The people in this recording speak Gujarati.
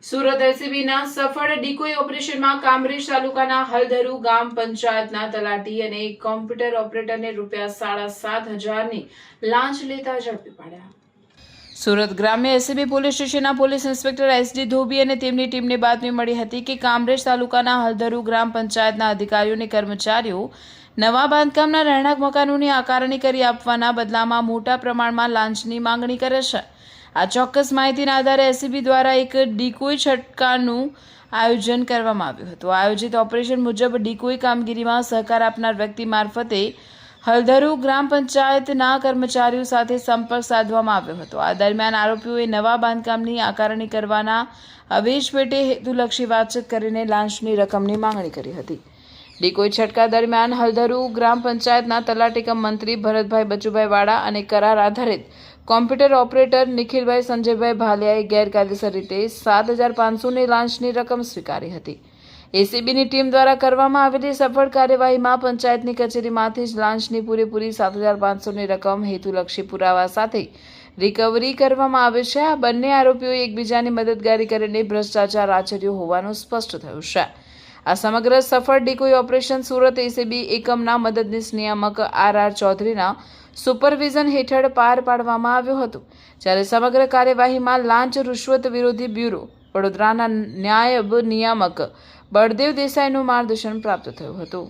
સુરત એસીબીના સફળ ડીકોય ઓપરેશનમાં કામરેજ તાલુકાના હલધરુ ગામ પંચાયતના તલાટી અને એક કોમ્પ્યુટર ઓપરેટરને ₹7,500ની લાંચ લેતા ઝડપી પાડ્યા। સુરત ગ્રામ્ય એસીબી પોલીસ સ્ટેશનના પોલીસ ઇન્સ્પેક્ટર એસડી ધોબી અને તેમની ટીમને બાતમી મળી હતી કે કામરેજ તાલુકાના હલધરુ ગ્રામ પંચાયતના અધિકારીઓ અને કર્મચારીઓ નવા બાંધકામના રહેણાંક મકાનોની આકારણી કરી આપવાના બદલામાં મોટા પ્રમાણમાં લાંચની માંગણી કરે છે। આ ચોક્કસ માહિતીના આધારે એસીબી દ્વારા એક ડીકોય છટકાનું આયોજન કરવામાં આવ્યું હતું। આયોજિત ઓપરેશન મુજબ ડીકોય કામગીરીમાં સહકાર આપનાર વ્યક્તિ મારફતે હલધરુ ગ્રામ પંચાયતના કર્મચારીઓ સાથે સંપર્ક સાધવામાં આવ્યો હતો। આ દરમિયાન આરોપીઓએ નવા બાંધકામની આકારણી કરવાના આવેશ પેટે હેતુલક્ષી વાતચીત કરીને લાંચની રકમની માંગણી કરી હતી। ડીકોય છટકા દરમિયાન હલધરુ ગ્રામ પંચાયતના તલાટી કમ મંત્રી ભરતભાઈ બચુભાઈ વાળા અને કરાર આધારિત કોમ્પ્યુટર ઓપરેટર નિખિલભાઈ સંજયભાઈ ભાલિયાએ ગેરકાયદેસર રીતે 7,500ની લાંચની રકમ સ્વીકારી હતી। એસીબીની ટીમ દ્વારા કરવામાં આવેલી સફળ કાર્યવાહીમાં પંચાયતની કચેરીમાંથી જ લાંચની પૂરેપૂરી 7,500ની રકમ હેતુલક્ષી પુરાવા સાથે રિકવરી કરવામાં આવે છે। આ બંને આરોપીઓએ એકબીજાની મદદગારી કરીને ભ્રષ્ટાચાર આચર્યો હોવાનું સ્પષ્ટ થયું છે। આ સમગ્ર સફળ ડીકોય ઓપરેશન સુરત એસીબી એકમના મદદનીશ નિયામક આર ચૌધરીના સુપરવિઝન હેઠળ પાર પાડવામાં આવ્યો હતો, જ્યારે સમગ્ર કાર્યવાહીમાં લાંચ રૂશ્વત વિરોધી બ્યુરો વડોદરાના નાયબ નિયામક બળદેવ દેસાઈનું માર્ગદર્શન પ્રાપ્ત થયું હતું।